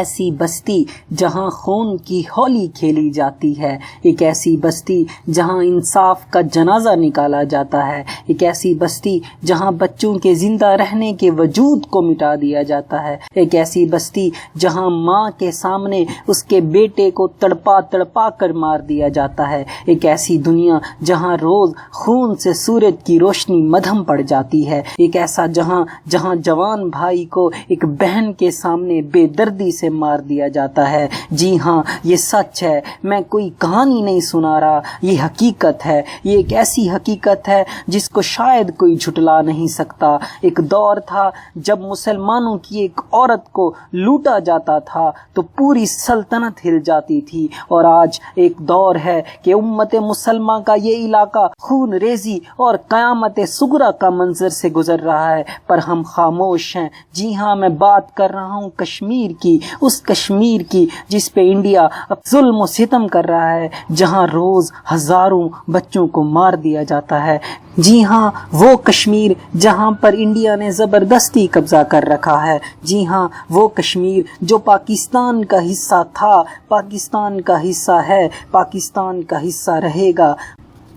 ایسی بستی جہاں خون کی ہولی کھیلی جاتی ہے، ایک ایسی بستی جہاں انصاف کا جنازہ نکالا جاتا ہے، ایک ایسی بستی جہاں بچوں کے زندہ رہنے کے وجود کو مٹا دیا جاتا ہے، ایک ایسی بستی جہاں ماں کے سامنے اس کے بیٹے کو تڑپا تڑپا کر مار دیا جاتا ہے، ایک ایسی دنیا جہاں روز خون سے سورج کی روشنی مدھم پڑ جاتی ہے، ایک ایسا جہاں جوان بھائی کو ایک بہن کے سامنے بے دردی سے مار دیا جاتا ہے۔ جی ہاں، یہ سچ ہے، میں کوئی کہانی نہیں سنا رہا، یہ حقیقت ہے، یہ ایک ایسی حقیقت ہے جس کو شاید کوئی جھٹلا نہیں سکتا۔ ایک دور تھا جب مسلمانوں کی ایک عورت کو لوٹا جاتا تھا تو پوری سلطنت ہل جاتی تھی، اور آج ایک دور ہے کہ امت مسلمہ کا یہ علاقہ خون ریزی اور قیامت صغریٰ کا منظر سے گزر رہا ہے، پر ہم خاموش ہیں۔ جی ہاں، میں بات کر رہا ہوں کشمیر کی، اس کشمیر کی جس پہ انڈیا ظلم و ستم کر رہا ہے، جہاں روز ہزاروں بچوں کو مار دیا جاتا ہے۔ جی ہاں، وہ کشمیر جہاں پر انڈیا نے زبردستی قبضہ کر رکھا ہے۔ جی ہاں، وہ کشمیر جو پاکستان کا حصہ تھا، پاکستان کا حصہ ہے، پاکستان کا حصہ رہے گا۔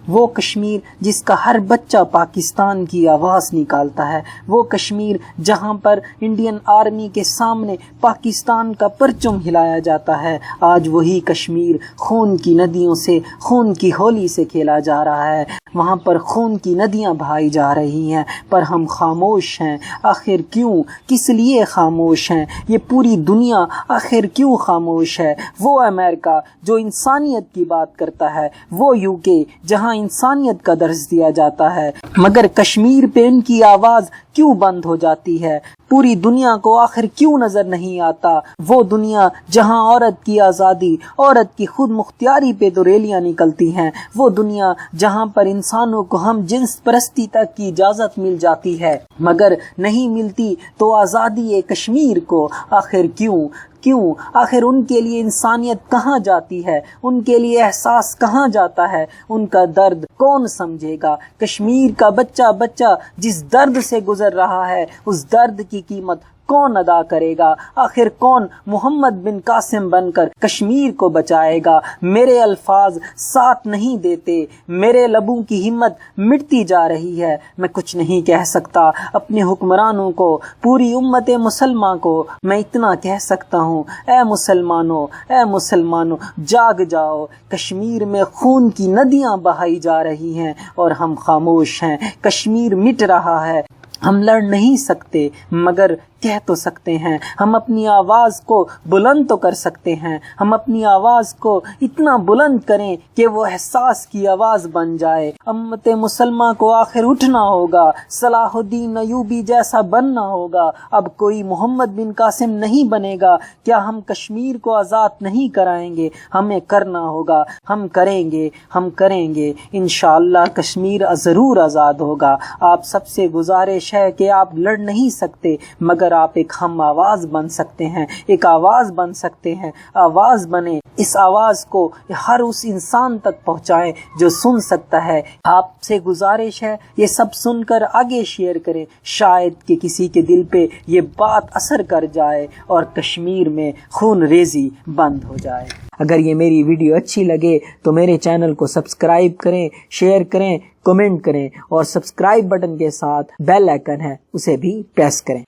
وہ کشمیر جس کا ہر بچہ پاکستان کی آواز نکالتا ہے، وہ کشمیر جہاں پر انڈین آرمی کے سامنے پاکستان کا پرچم ہلایا جاتا ہے، آج وہی کشمیر خون کی ندیوں سے، خون کی ہولی سے کھیلا جا رہا ہے، وہاں پر خون کی ندیاں بہائی جا رہی ہیں، پر ہم خاموش ہیں۔ آخر کیوں؟ کس لیے خاموش ہیں؟ یہ پوری دنیا آخر کیوں خاموش ہے؟ وہ امریکہ جو انسانیت کی بات کرتا ہے، وہ یو کے جہاں انسانیت کا درس دیا جاتا ہے، مگر کشمیر پہ ان کی آواز کیوں بند ہو جاتی ہے؟ پوری دنیا کو آخر کیوں نظر نہیں آتا؟ وہ دنیا جہاں عورت کی آزادی، عورت کی خود مختاری پہ تو ریلیاں نکلتی ہیں، وہ دنیا جہاں پر انسانوں کو ہم جنس پرستی تک کی اجازت مل جاتی ہے، مگر نہیں ملتی تو آزادی کشمیر کو آخر کیوں؟ آخر ان کے لیے انسانیت کہاں جاتی ہے؟ ان کے لیے احساس کہاں جاتا ہے؟ ان کا درد کون سمجھے گا؟ کشمیر کا بچہ جس درد سے گزر رہا ہے، اس درد کی قیمت کون ادا کرے گا؟ آخر کون محمد بن قاسم بن کر کشمیر کو بچائے گا؟ میرے الفاظ ساتھ نہیں دیتے، میرے لبوں کی ہمت مٹتی جا رہی ہے، میں کچھ نہیں کہہ سکتا۔ اپنے حکمرانوں کو، پوری امت مسلمہ کو میں اتنا کہہ سکتا ہوں، اے مسلمانوں جاگ جاؤ، کشمیر میں خون کی ندیاں بہائی جا رہی ہیں اور ہم خاموش ہیں۔ کشمیر مٹ رہا ہے، ہم لڑ نہیں سکتے مگر کہہ تو سکتے ہیں، ہم اپنی آواز کو بلند تو کر سکتے ہیں، ہم اپنی آواز کو اتنا بلند کریں کہ وہ احساس کی آواز بن جائے۔ امت مسلمہ کو آخر اٹھنا ہوگا، صلاح الدین ایوبی جیسا بننا ہوگا، اب کوئی محمد بن قاسم نہیں بنے گا۔ کیا ہم کشمیر کو آزاد نہیں کرائیں گے؟ ہمیں کرنا ہوگا، ہم کریں گے انشاءاللہ کشمیر ضرور آزاد ہوگا۔ آپ سب سے گزارش ہے کہ آپ لڑ نہیں سکتے مگر آپ ایک ہم آواز بن سکتے ہیں، ایک آواز بن سکتے ہیں، آواز بنیں، اس آواز کو ہر اس انسان تک پہنچائیں جو سن سکتا ہے۔ آپ سے گزارش ہے یہ سب سن کر آگے شیئر کریں، شاید کہ کسی کے دل پہ یہ بات اثر کر جائے اور کشمیر میں خون ریزی بند ہو جائے۔ اگر یہ میری ویڈیو اچھی لگے تو میرے چینل کو سبسکرائب کریں، شیئر کریں، کمنٹ کریں، اور سبسکرائب بٹن کے ساتھ بیل آئیکن ہے اسے بھی پریس کریں۔